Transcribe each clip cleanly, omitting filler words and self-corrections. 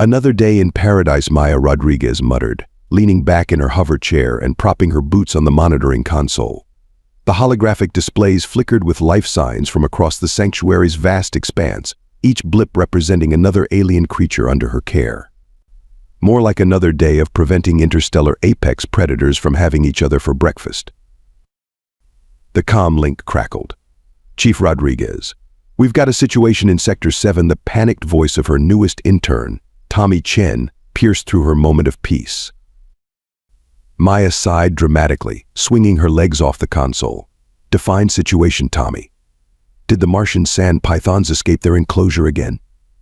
Another day in paradise, Maya Rodriguez muttered, leaning back in her hover chair and propping her boots on the monitoring console. The holographic displays flickered with life signs from across the sanctuary's vast expanse, each blip representing another alien creature under her care. More like another day of preventing interstellar apex predators from having each other for breakfast. The comm link crackled. "Chief Rodriguez, we've got a situation in Sector 7." The panicked voice of her newest intern, Tommy Chen, pierced through her moment of peace. Maya sighed dramatically, swinging her legs off the console. "Define situation, Tommy. Did the Martian sand pythons escape their enclosure again?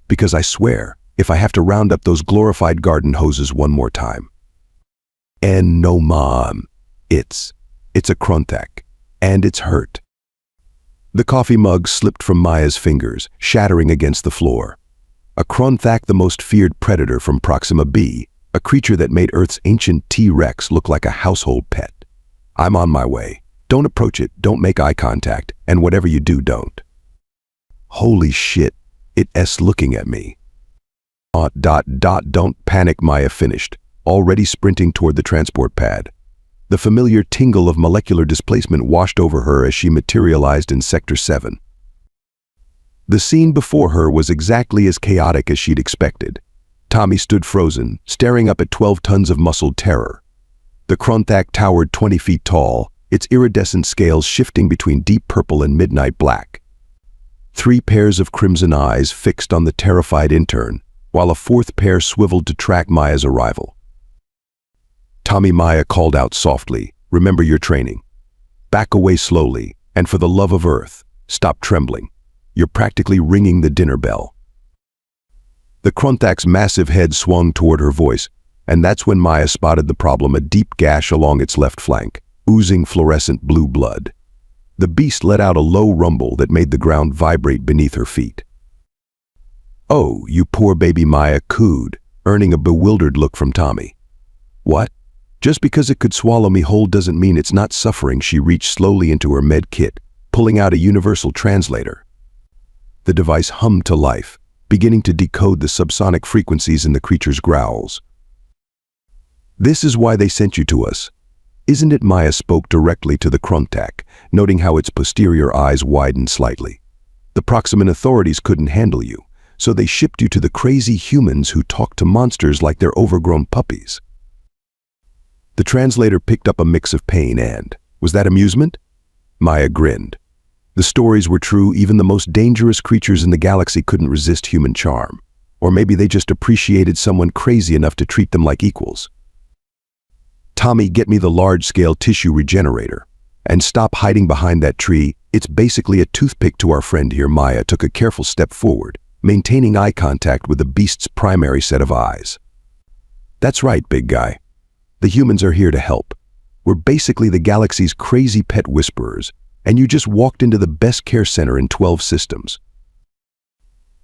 Because I swear, if I have to round up those glorified garden hoses one more time." "And no, Mom. It's a Krontak, and it's hurt." The coffee mug slipped from Maya's fingers, shattering against the floor. A Krontak, the most feared predator from Proxima B, a creature that made Earth's ancient T-Rex look like a household pet. "I'm on my way. Don't approach it, don't make eye contact, and whatever you do, don't." "Holy shit, it's looking at me." Don't panic," Maya finished, already sprinting toward the transport pad. The familiar tingle of molecular displacement washed over her as she materialized in Sector 7. The scene before her was exactly as chaotic as she'd expected. Tommy stood frozen, staring up at 12 tons of muscled terror. The Krontak towered 20 feet tall, its iridescent scales shifting between deep purple and midnight black. 3 pairs of crimson eyes fixed on the terrified intern, while a 4th pair swiveled to track Maya's arrival. "Tommy," Maya called out softly, "remember your training. Back away slowly, and for the love of Earth, stop trembling. You're practically ringing the dinner bell." The Krontak's massive head swung toward her voice, and that's when Maya spotted the problem: a deep gash along its left flank, oozing fluorescent blue blood. The beast let out a low rumble that made the ground vibrate beneath her feet. "Oh, you poor baby," Maya cooed, earning a bewildered look from Tommy. "What? Just because it could swallow me whole doesn't mean it's not suffering." She reached slowly into her med kit, pulling out a universal translator. The device hummed to life, beginning to decode the subsonic frequencies in the creature's growls. "This is why they sent you to us, isn't it?" Maya spoke directly to the Krontak, noting how its posterior eyes widened slightly. "The Proximan authorities couldn't handle you, so they shipped you to the crazy humans who talk to monsters like they're overgrown puppies." The translator picked up a mix of pain and, "Was that amusement?" Maya grinned. The stories were true. Even the most dangerous creatures in the galaxy couldn't resist human charm. Or maybe they just appreciated someone crazy enough to treat them like equals. "Tommy, get me the large-scale tissue regenerator. And stop hiding behind that tree. It's basically a toothpick to our friend here." Maya took a careful step forward, maintaining eye contact with the beast's primary set of eyes. "That's right, big guy. The humans are here to help. We're basically the galaxy's crazy pet whisperers, and you just walked into the best care center in 12 systems."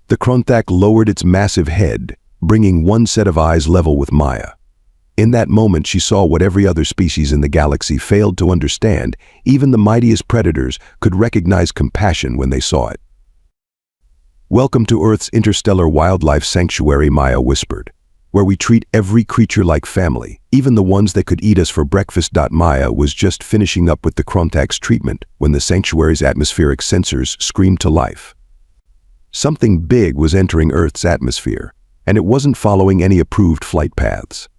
The Krontak lowered its massive head, bringing one set of eyes level with Maya. In that moment, she saw what every other species in the galaxy failed to understand. Even the mightiest predators could recognize compassion when they saw it. "Welcome to Earth's interstellar wildlife sanctuary," Maya whispered, "where we treat every creature like family, even the ones that could eat us for breakfast." Maya was just finishing up with the Krontak's treatment when the sanctuary's atmospheric sensors screamed to life. Something big was entering Earth's atmosphere, and it wasn't following any approved flight paths.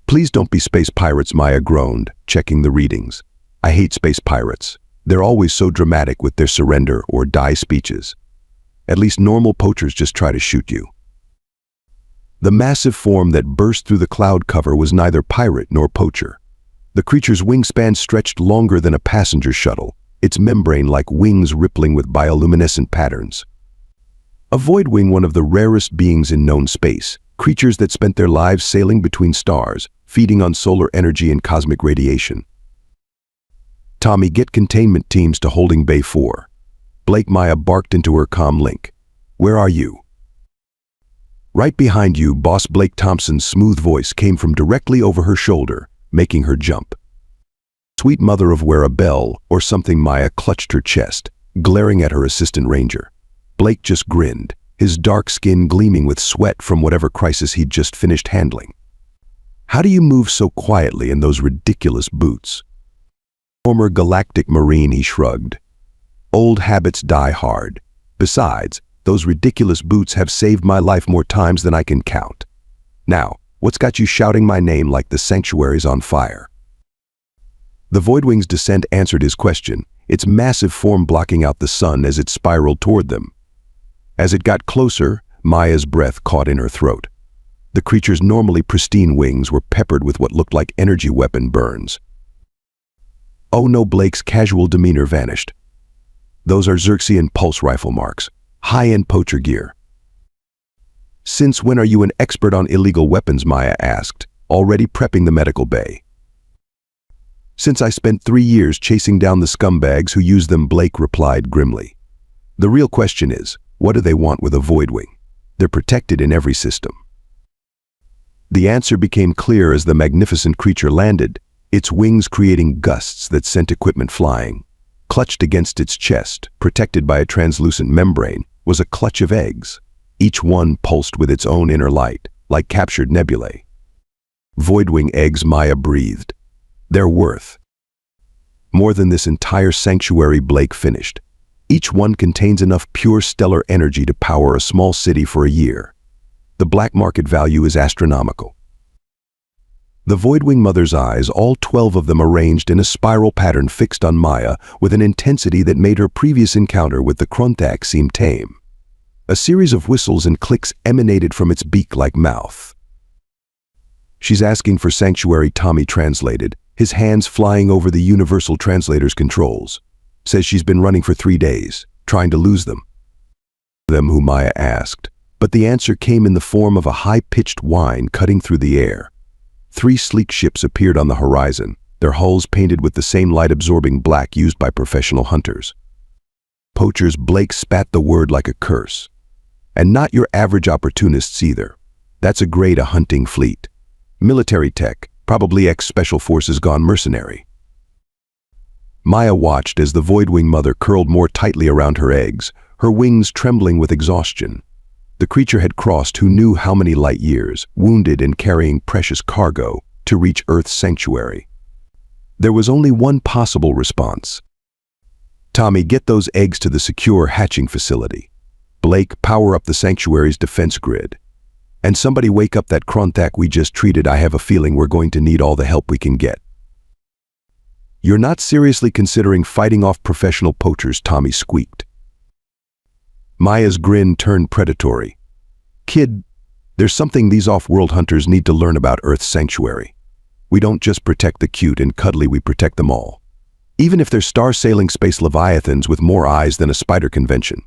"Please don't be space pirates," Maya groaned, checking the readings. "I hate space pirates. They're always so dramatic with their surrender or die speeches. At least normal poachers just try to shoot you." The massive form that burst through the cloud cover was neither pirate nor poacher. The creature's wingspan stretched longer than a passenger shuttle, its membrane like wings rippling with bioluminescent patterns. A voidwing, one of the rarest beings in known space, creatures that spent their lives sailing between stars, feeding on solar energy and cosmic radiation. "Tommy, get containment teams to holding Bay 4. Blake," Maya barked into her comm link. "Where are you?" "Right behind you, boss." Blake Thompson's smooth voice came from directly over her shoulder, making her jump. "Sweet mother of wear a bell or something." Maya clutched her chest, glaring at her assistant ranger. Blake just grinned, his dark skin gleaming with sweat from whatever crisis he'd just finished handling. "How do you move so quietly in those ridiculous boots?" "Former galactic marine," he shrugged. "Old habits die hard. Besides, those ridiculous boots have saved my life more times than I can count. Now, what's got you shouting my name like the sanctuary's on fire?" The Voidwing's descent answered his question, its massive form blocking out the sun as it spiraled toward them. As it got closer, Maya's breath caught in her throat. The creature's normally pristine wings were peppered with what looked like energy weapon burns. "Oh no," Blake's casual demeanor vanished. "Those are Xerxian pulse rifle marks, high-end poacher gear." "Since when are you an expert on illegal weapons?" Maya asked, already prepping the medical bay. "Since I spent 3 years chasing down the scumbags who use them," Blake replied grimly. "The real question is, what do they want with a Voidwing? They're protected in every system." The answer became clear as the magnificent creature landed, its wings creating gusts that sent equipment flying. Clutched against its chest, protected by a translucent membrane, was a clutch of eggs. Each one pulsed with its own inner light, like captured nebulae. "Voidwing eggs," Maya breathed. "They're worth more than this entire sanctuary," Blake finished. "Each one contains enough pure stellar energy to power a small city for a year. The black market value is astronomical." The Voidwing mother's eyes, all 12 of them arranged in a spiral pattern, fixed on Maya with an intensity that made her previous encounter with the Kronthak seem tame. A series of whistles and clicks emanated from its beak-like mouth. "She's asking for sanctuary," Tommy translated, his hands flying over the universal translator's controls. "Says she's been running for 3 days, trying to lose them." "Them who?" Maya asked, but the answer came in the form of a high-pitched whine cutting through the air. 3 sleek ships appeared on the horizon, their hulls painted with the same light-absorbing black used by professional hunters. "Poachers," Blake spat the word like a curse. "And not your average opportunists either. That's a grade A hunting fleet. Military tech, probably ex-special forces gone mercenary." Maya watched as the Voidwing mother curled more tightly around her eggs, her wings trembling with exhaustion. The creature had crossed who knew how many light years, wounded and carrying precious cargo, to reach Earth's sanctuary. There was only one possible response. "Tommy, get those eggs to the secure hatching facility. Blake, power up the sanctuary's defense grid. And somebody wake up that Kronthak we just treated. I have a feeling we're going to need all the help we can get." "You're not seriously considering fighting off professional poachers?" Tommy squeaked. Maya's grin turned predatory. "Kid, there's something these off-world hunters need to learn about Earth's sanctuary. We don't just protect the cute and cuddly, we protect them all. Even if they're star-sailing space leviathans with more eyes than a spider convention."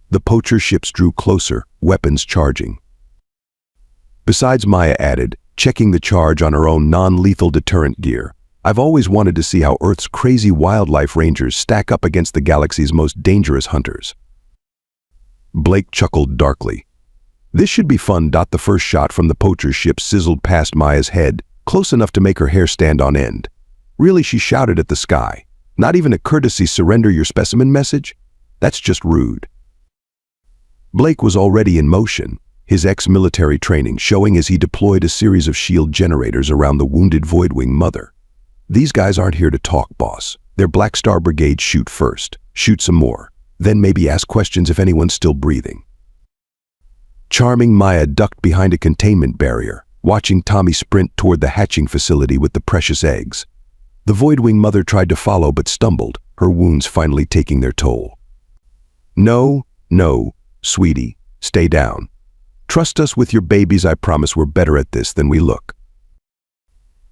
The poacher ships drew closer, weapons charging. "Besides," Maya added, checking the charge on her own non-lethal deterrent gear, "I've always wanted to see how Earth's crazy wildlife rangers stack up against the galaxy's most dangerous hunters." Blake chuckled darkly. "This should be fun." The first shot from the poacher's ship sizzled past Maya's head, close enough to make her hair stand on end. "Really?" she shouted at the sky. "Not even a courtesy surrender your specimen message? That's just rude." Blake was already in motion, his ex-military training showing as he deployed a series of shield generators around the wounded Voidwing mother. "These guys aren't here to talk, boss. Their Black Star Brigade shoot first, shoot some more, then maybe ask questions if anyone's still breathing." Charming Maya ducked behind a containment barrier, watching Tommy sprint toward the hatching facility with the precious eggs. The Voidwing mother tried to follow but stumbled, her wounds finally taking their toll. No, sweetie, stay down. Trust us with your babies, I promise we're better at this than we look."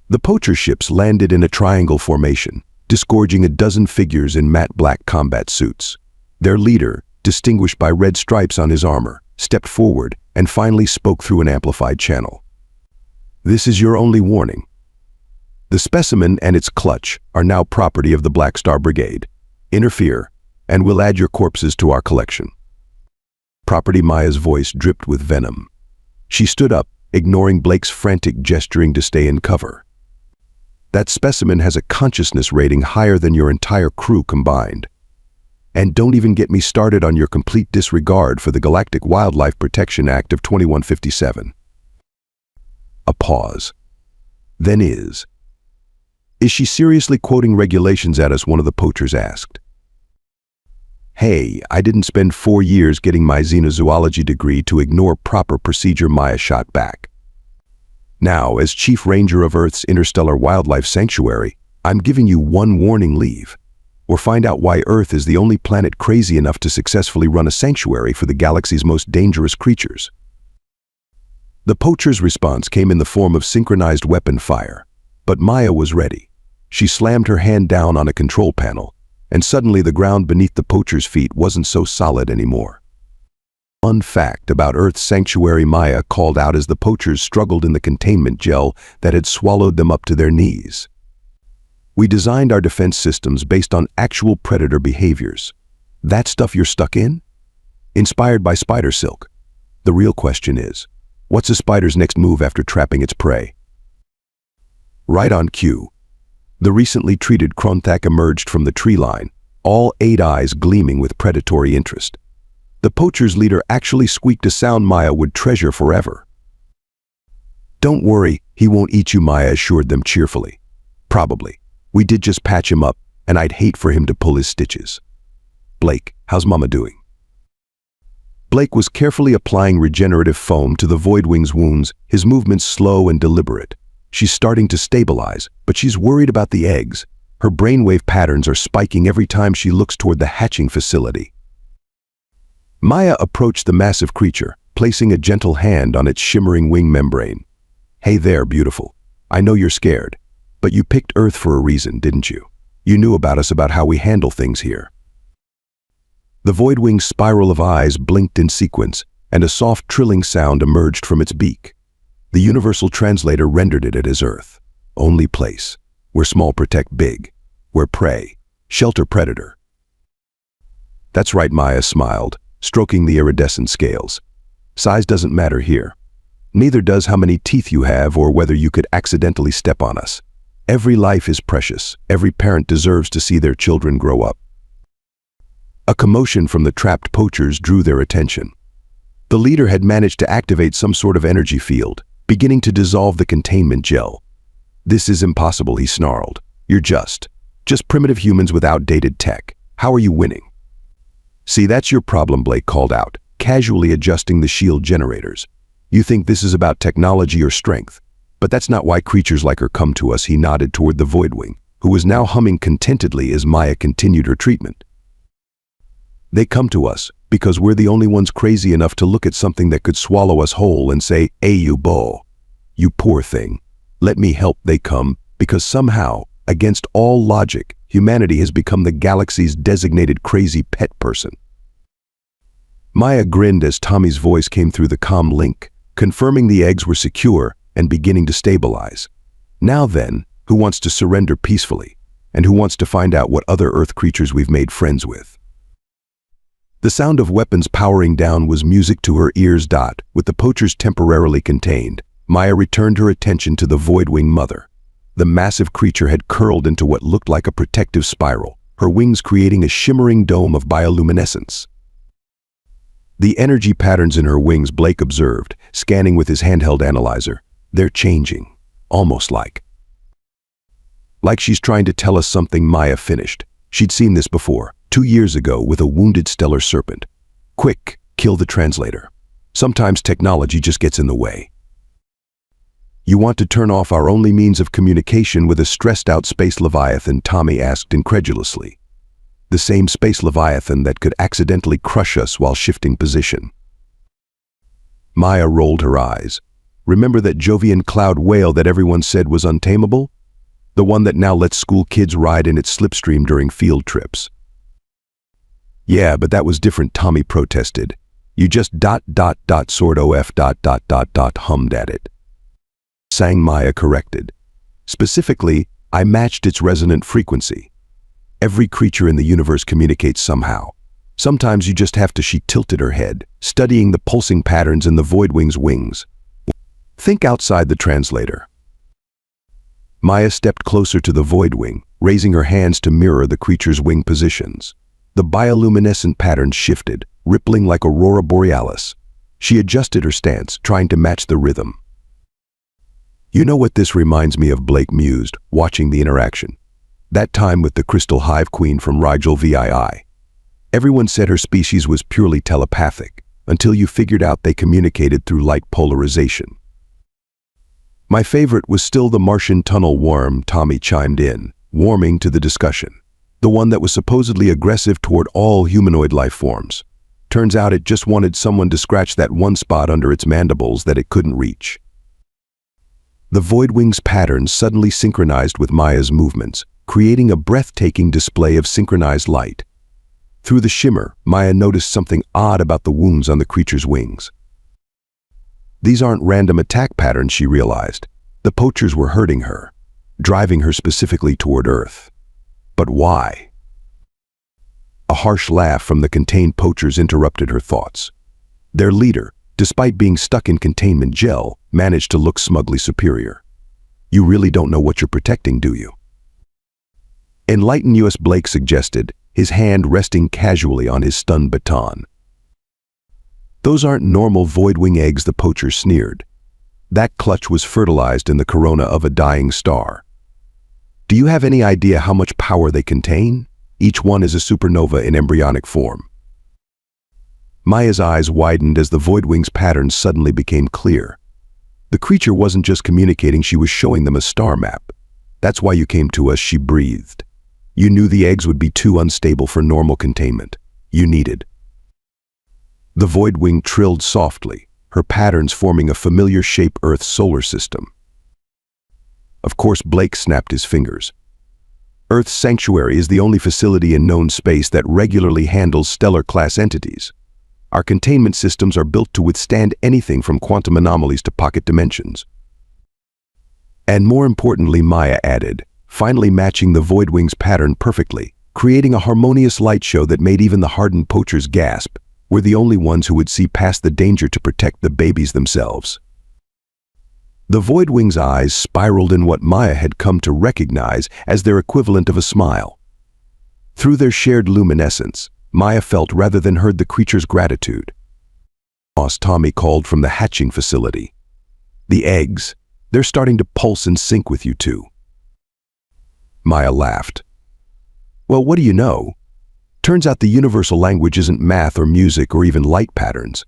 The poacher ships landed in a triangle formation, disgorging a dozen figures in matte black combat suits. Their leader, distinguished by red stripes on his armor, stepped forward and finally spoke through an amplified channel. "This is your only warning. The specimen and its clutch are now property of the Black Star Brigade. Interfere, and we'll add your corpses to our collection." Property. Maya's voice dripped with venom. She stood up, ignoring Blake's frantic gesturing to stay in cover. "That specimen has a consciousness rating higher than your entire crew combined. And don't even get me started on your complete disregard for the Galactic Wildlife Protection Act of 2157. A pause. Then is she seriously quoting regulations at us, one of the poachers asked. Hey, I didn't spend 4 years getting my xenozoology degree to ignore proper procedure, Maya shot back. Now, as Chief Ranger of Earth's Interstellar Wildlife Sanctuary, I'm giving you one warning: leave, or find out why Earth is the only planet crazy enough to successfully run a sanctuary for the galaxy's most dangerous creatures. The poacher's response came in the form of synchronized weapon fire, but Maya was ready. She slammed her hand down on a control panel, and suddenly the ground beneath the poacher's feet wasn't so solid anymore. Fun fact about Earth's sanctuary, Maya called out as the poachers struggled in the containment gel that had swallowed them up to their knees. We designed our defense systems based on actual predator behaviors. That stuff you're stuck in? Inspired by spider silk. The real question is, what's a spider's next move after trapping its prey? Right on cue. The recently treated Kronthak emerged from the tree line, all 8 eyes gleaming with predatory interest. The poacher's leader actually squeaked a sound Maya would treasure forever. Don't worry, he won't eat you, Maya assured them cheerfully. Probably. We did just patch him up, and I'd hate for him to pull his stitches. Blake, how's Mama doing? Blake was carefully applying regenerative foam to the Voidwing's wounds, his movements slow and deliberate. She's starting to stabilize, but she's worried about the eggs. Her brainwave patterns are spiking every time she looks toward the hatching facility. Maya approached the massive creature, placing a gentle hand on its shimmering wing membrane. Hey there, beautiful. I know you're scared, but you picked Earth for a reason, didn't you? You knew about us, about how we handle things here. The Voidwing's spiral of eyes blinked in sequence, and a soft trilling sound emerged from its beak. The universal translator rendered it as Earth. Only place. Where small protect big. Where prey. Shelter predator. That's right, Maya smiled, stroking the iridescent scales. Size doesn't matter here. Neither does how many teeth you have or whether you could accidentally step on us. Every life is precious. Every parent deserves to see their children grow up. A commotion from the trapped poachers drew their attention. The leader had managed to activate some sort of energy field, beginning to dissolve the containment gel. This is impossible, he snarled. You're just primitive humans with outdated tech. How are you winning? See, that's your problem, Blake called out, casually adjusting the shield generators. You think this is about technology or strength, but that's not why creatures like her come to us. He nodded toward the Voidwing, who was now humming contentedly as Maya continued her treatment. They come to us because we're the only ones crazy enough to look at something that could swallow us whole and say, "Hey, you bo, you poor thing. Let me help." They come because somehow, against all logic, humanity has become the galaxy's designated crazy pet person. Maya grinned as Tommy's voice came through the comm link, confirming the eggs were secure and beginning to stabilize. Now then, who wants to surrender peacefully? And who wants to find out what other Earth creatures we've made friends with? The sound of weapons powering down was music to her ears. With the poachers temporarily contained, Maya returned her attention to the Voidwing mother. The massive creature had curled into what looked like a protective spiral, her wings creating a shimmering dome of bioluminescence. The energy patterns in her wings, Blake observed, scanning with his handheld analyzer. They're changing, almost like she's trying to tell us something. Maya finished. She'd seen this before, 2 years ago with a wounded stellar serpent. Quick, kill the translator. Sometimes technology just gets in the way. You want to turn off our only means of communication with a stressed-out space leviathan? Tommy asked incredulously. The same space leviathan that could accidentally crush us while shifting position. Maya rolled her eyes. Remember that Jovian cloud whale that everyone said was untamable? The one that now lets school kids ride in its slipstream during field trips. Yeah, but that was different, Tommy protested. You just sort of hummed at it. Sang, Maya corrected. Specifically, I matched its resonant frequency. Every creature in the universe communicates somehow. Sometimes you just have to. She tilted her head, studying the pulsing patterns in the Voidwing's wings. Think outside the translator. Maya stepped closer to the Voidwing, raising her hands to mirror the creature's wing positions. The bioluminescent patterns shifted, rippling like aurora borealis. She adjusted her stance, trying to match the rhythm. "You know what this reminds me of?" Blake mused, watching the interaction. "That time with the Crystal Hive Queen from Rigel VII. Everyone said her species was purely telepathic, until you figured out they communicated through light polarization." "My favorite was still the Martian tunnel worm," Tommy chimed in, warming to the discussion. "The one that was supposedly aggressive toward all humanoid life forms. Turns out it just wanted someone to scratch that one spot under its mandibles that it couldn't reach." The Voidwing's patterns suddenly synchronized with Maya's movements, creating a breathtaking display of synchronized light. Through the shimmer, Maya noticed something odd about the wounds on the creature's wings. These aren't random attack patterns, she realized. The poachers were hurting her, driving her specifically toward Earth. But why? A harsh laugh from the contained poachers interrupted her thoughts. Their leader, despite being stuck in containment gel, managed to look smugly superior. "You really don't know what you're protecting, do you?" Enlightened U.S. Blake suggested, his hand resting casually on his stunned baton. "Those aren't normal Voidwing eggs," the poacher sneered. "That clutch was fertilized in the corona of a dying star. Do you have any idea how much power they contain? Each one is a supernova in embryonic form." Maya's eyes widened as the Voidwing's patterns suddenly became clear. The creature wasn't just communicating, she was showing them a star map. "That's why you came to us," she breathed. "You knew the eggs would be too unstable for normal containment. You needed." The Voidwing trilled softly, her patterns forming a familiar shape Earth's solar system. Of course, Blake snapped his fingers. Earth's sanctuary is the only facility in known space that regularly handles stellar-class entities. Our containment systems are built to withstand anything from quantum anomalies to pocket dimensions. And more importantly, Maya added, finally matching the Voidwing's pattern perfectly, creating a harmonious light show that made even the hardened poachers gasp. We're the only ones who would see past the danger to protect the babies themselves. The Voidwing's eyes spiraled in what Maya had come to recognize as their equivalent of a smile. Through their shared luminescence, Maya felt rather than heard the creature's gratitude. "Boss," Tommy called from the hatching facility. "The eggs, they're starting to pulse and sync with you two." Maya laughed. "Well, what do you know? Turns out the universal language isn't math or music or even light patterns.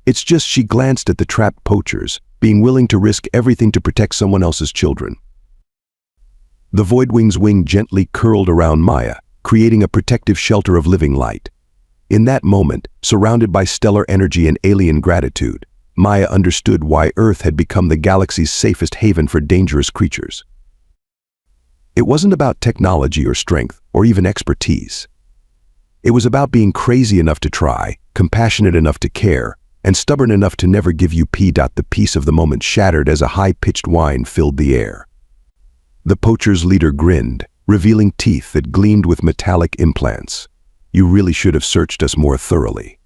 It's just," she glanced at the trapped poachers, "being willing to risk everything to protect someone else's children." The Voidwing's wing gently curled around Maya, creating a protective shelter of living light. In that moment, surrounded by stellar energy and alien gratitude, Maya understood why Earth had become the galaxy's safest haven for dangerous creatures. It wasn't about technology or strength, or even expertise. It was about being crazy enough to try, compassionate enough to care, and stubborn enough to never give you p. The peace of the moment shattered as a high-pitched whine filled the air. The poacher's leader grinned, revealing teeth that gleamed with metallic implants. "You really should have searched us more thoroughly."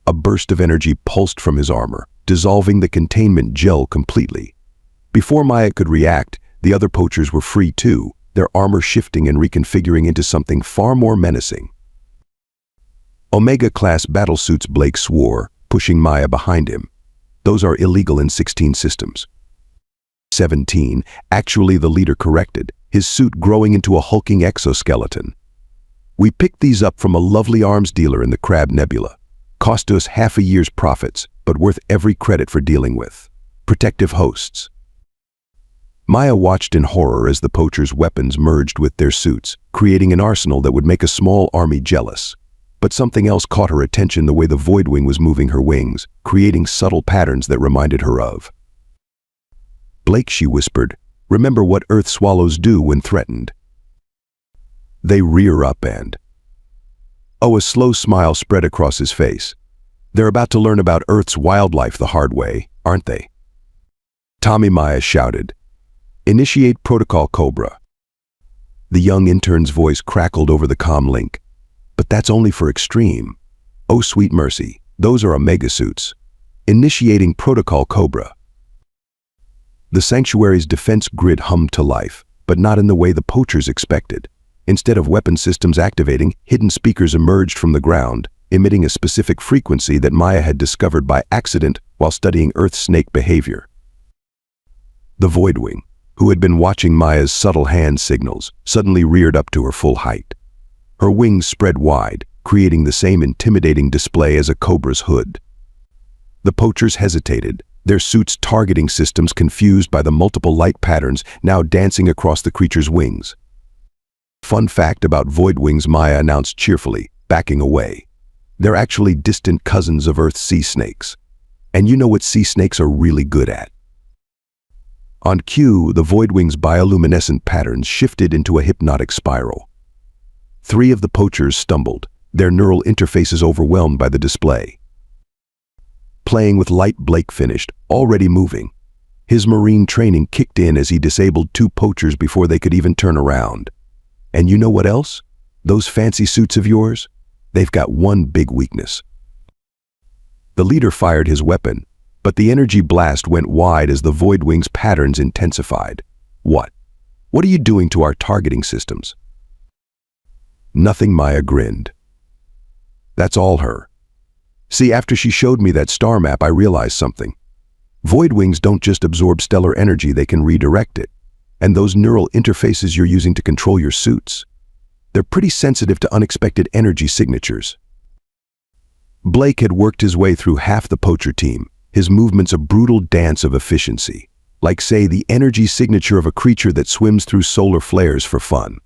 A burst of energy pulsed from his armor, dissolving the containment gel completely. Before Maya could react, the other poachers were free too, their armor shifting and reconfiguring into something far more menacing. Omega-class battlesuits, Blake swore, pushing Maya behind him. "Those are illegal in 16 systems. 17, actually, the leader corrected, his suit growing into a hulking exoskeleton. "We picked these up from a lovely arms dealer in the Crab Nebula. Cost us half a year's profits, but worth every credit for dealing with. Protective hosts." Maya watched in horror as the poachers' weapons merged with their suits, creating an arsenal that would make a small army jealous. But something else caught her attention: the way the Voidwing was moving her wings, creating subtle patterns that reminded her of Blake, she whispered. "Remember what Earth swallows do when threatened. They rear up and..." Oh, a slow smile spread across his face. "They're about to learn about Earth's wildlife the hard way, aren't they?" "Tommy," Maya shouted. "Initiate Protocol Cobra." The young intern's voice crackled over the comm link. "But that's only for extreme. Oh, sweet mercy, those are Omega suits. Initiating Protocol Cobra." The sanctuary's defense grid hummed to life, but not in the way the poachers expected. Instead of weapon systems activating, hidden speakers emerged from the ground, emitting a specific frequency that Maya had discovered by accident while studying Earth snake behavior. The Voidwing, who had been watching Maya's subtle hand signals, suddenly reared up to her full height. Her wings spread wide, creating the same intimidating display as a cobra's hood. The poachers hesitated, their suits' targeting systems confused by the multiple light patterns now dancing across the creature's wings. Fun fact about Voidwings, Maya announced cheerfully, backing away. They're actually distant cousins of Earth's sea snakes. And you know what sea snakes are really good at. On cue, the Voidwing's bioluminescent patterns shifted into a hypnotic spiral. 3 of the poachers stumbled, their neural interfaces overwhelmed by the display. Playing with light, Blake finished, already moving. His marine training kicked in as he disabled 2 poachers before they could even turn around. And you know what else? Those fancy suits of yours? They've got one big weakness. The leader fired his weapon, but the energy blast went wide as the Voidwing's patterns intensified. What? What are you doing to our targeting systems? Nothing, Maya grinned. That's all her. See, after she showed me that star map, I realized something. Voidwings don't just absorb stellar energy, they can redirect it. And those neural interfaces you're using to control your suits, they're pretty sensitive to unexpected energy signatures. Blake had worked his way through half the poacher team, his movements a brutal dance of efficiency, like, say, the energy signature of a creature that swims through solar flares for fun.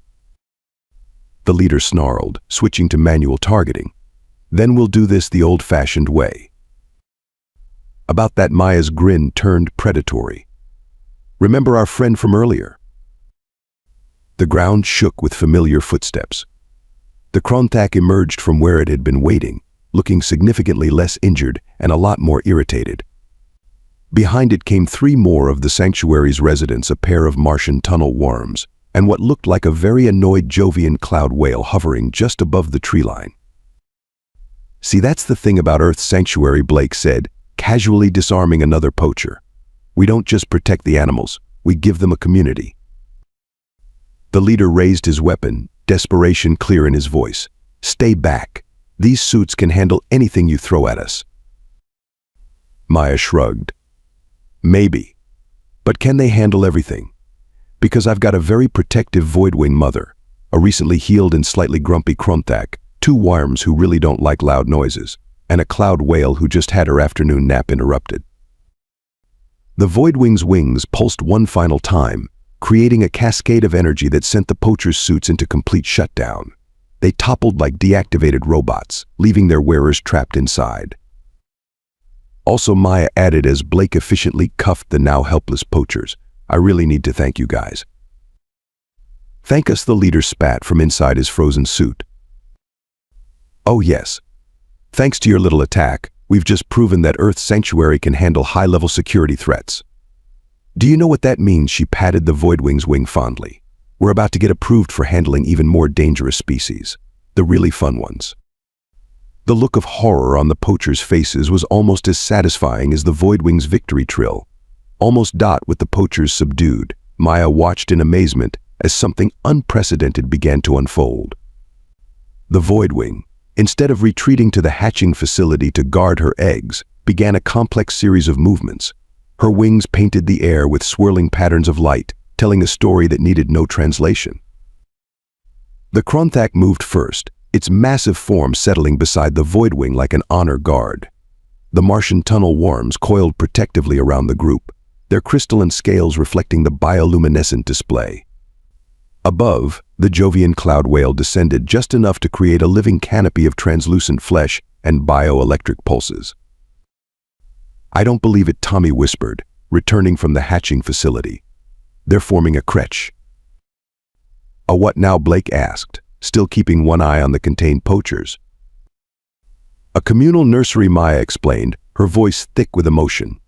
The leader snarled, switching to manual targeting. Then we'll do this the old-fashioned way. About that, Maya's grin turned predatory. Remember our friend from earlier? The ground shook with familiar footsteps. The Kronthak emerged from where it had been waiting, looking significantly less injured and a lot more irritated. Behind it came 3 more of the sanctuary's residents, a pair of Martian tunnel worms, and what looked like a very annoyed Jovian cloud whale hovering just above the tree line. See, that's the thing about Earth's sanctuary, Blake said, casually disarming another poacher. We don't just protect the animals, we give them a community. The leader raised his weapon, desperation clear in his voice. Stay back. These suits can handle anything you throw at us. Maya shrugged. Maybe. But can they handle everything? Because I've got a very protective Voidwing mother, a recently healed and slightly grumpy Kronthak, 2 worms who really don't like loud noises, and a cloud whale who just had her afternoon nap interrupted. The Voidwing's wings pulsed one final time, creating a cascade of energy that sent the poachers' suits into complete shutdown. They toppled like deactivated robots, leaving their wearers trapped inside. Also, Maya added as Blake efficiently cuffed the now helpless poachers, I really need to thank you guys. Thank us, the leader spat from inside his frozen suit. Oh yes. Thanks to your little attack, we've just proven that Earth's sanctuary can handle high-level security threats. Do you know what that means? She patted the Voidwing's wing fondly. We're about to get approved for handling even more dangerous species, the really fun ones. The look of horror on the poachers' faces was almost as satisfying as the Voidwing's victory trill. Almost with the poachers subdued, Maya watched in amazement as something unprecedented began to unfold. The Voidwing, instead of retreating to the hatching facility to guard her eggs, began a complex series of movements. Her wings painted the air with swirling patterns of light, telling a story that needed no translation. The Kronthak moved first, its massive form settling beside the Voidwing like an honor guard. The Martian tunnel worms coiled protectively around the group, their crystalline scales reflecting the bioluminescent display. Above, the Jovian cloud whale descended just enough to create a living canopy of translucent flesh and bioelectric pulses. I don't believe it, Tommy whispered, returning from the hatching facility. They're forming a creche. A what now? Blake asked, still keeping one eye on the contained poachers. A communal nursery, Maya explained, her voice thick with emotion.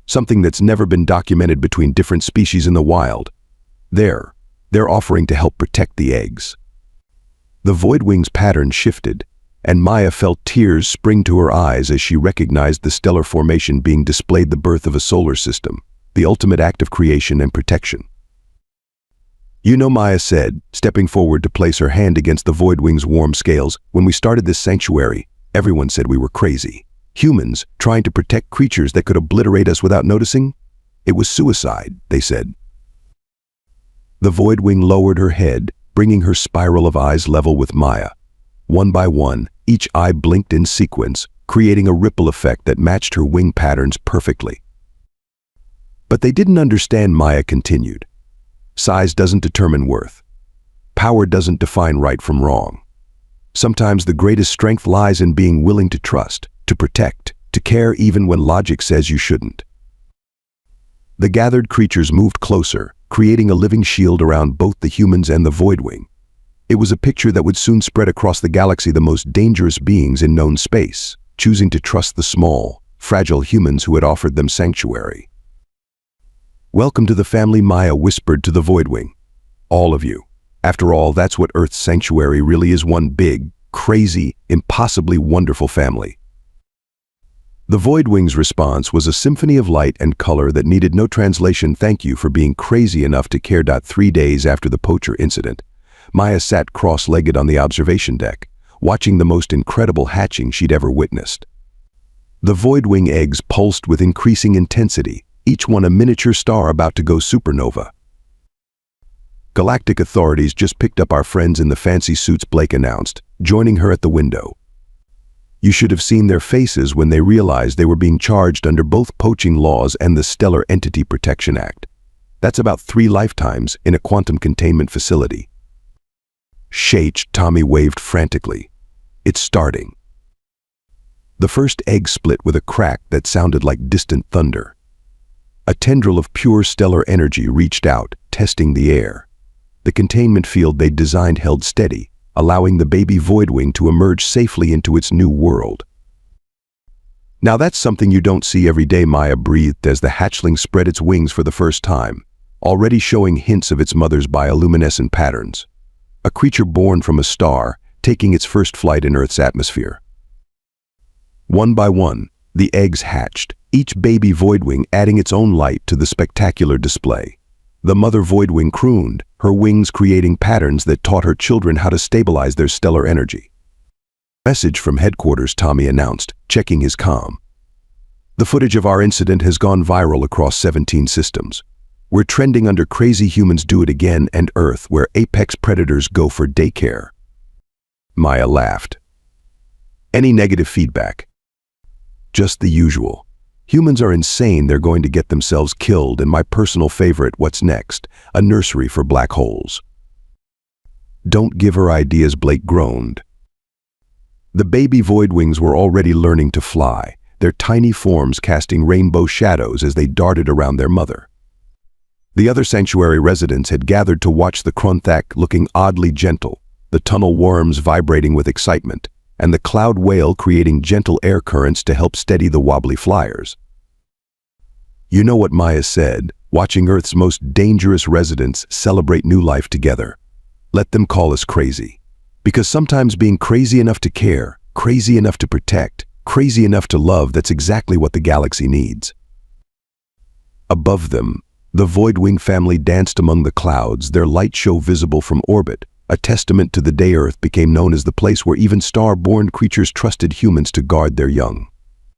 Something that's never been documented between different species in the wild. They're offering to help protect the eggs. The Voidwing's pattern shifted, and Maya felt tears spring to her eyes as she recognized the stellar formation being displayed, the birth of a solar system, the ultimate act of creation and protection. You know, Maya said, stepping forward to place her hand against the Voidwing's warm scales, when we started this sanctuary, everyone said we were crazy. Humans trying to protect creatures that could obliterate us without noticing? It was suicide, they said. The Voidwing lowered her head, bringing her spiral of eyes level with Maya. One by one, each eye blinked in sequence, creating a ripple effect that matched her wing patterns perfectly. But they didn't understand, Maya continued. Size doesn't determine worth. Power doesn't define right from wrong. Sometimes the greatest strength lies in being willing to trust, to protect, to care even when logic says you shouldn't. The gathered creatures moved closer, creating a living shield around both the humans and the Voidwing. It was a picture that would soon spread across the galaxy, the most dangerous beings in known space, choosing to trust the small, fragile humans who had offered them sanctuary. Welcome to the family, Maya whispered to the Voidwing. All of you. After all, that's what Earth's sanctuary really is, one big, crazy, impossibly wonderful family. The Voidwing's response was a symphony of light and color that needed no translation. Thank you for being crazy enough to care. 3 days after the poacher incident, Maya sat cross-legged on the observation deck, watching the most incredible hatching she'd ever witnessed. The Voidwing eggs pulsed with increasing intensity, each one a miniature star about to go supernova. Galactic authorities just picked up our friends in the fancy suits, Blake announced, joining her at the window. You should have seen their faces when they realized they were being charged under both poaching laws and the Stellar Entity Protection Act. That's about 3 lifetimes in a quantum containment facility. Shh, Tommy waved frantically. It's starting. The first egg split with a crack that sounded like distant thunder. A tendril of pure stellar energy reached out, testing the air. The containment field they'd designed held steady, allowing the baby Voidwing to emerge safely into its new world. Now that's something you don't see every day, Maya breathed as the hatchling spread its wings for the first time, already showing hints of its mother's bioluminescent patterns. A creature born from a star, taking its first flight in Earth's atmosphere. One by one, the eggs hatched, each baby Voidwing adding its own light to the spectacular display. The mother Voidwing crooned, her wings creating patterns that taught her children how to stabilize their stellar energy. Message from headquarters, Tommy announced, checking his comm. The footage of our incident has gone viral across 17 systems. We're trending under Crazy Humans Do It Again and Earth, where apex predators go for daycare. Maya laughed. Any negative feedback? Just the usual. Humans are insane, they're going to get themselves killed, and my personal favorite, what's next? A nursery for black holes. Don't give her ideas, Blake groaned. The baby Voidwings were already learning to fly, their tiny forms casting rainbow shadows as they darted around their mother. The other sanctuary residents had gathered to watch the Kronthak looking oddly gentle, the tunnel worms vibrating with excitement, and the cloud whale creating gentle air currents to help steady the wobbly flyers. You know what Maya said, watching Earth's most dangerous residents celebrate new life together. Let them call us crazy. Because sometimes being crazy enough to care, crazy enough to protect, crazy enough to love, that's exactly what the galaxy needs. Above them, the Voidwing family danced among the clouds, their light show visible from orbit, a testament to the day Earth became known as the place where even star-born creatures trusted humans to guard their young.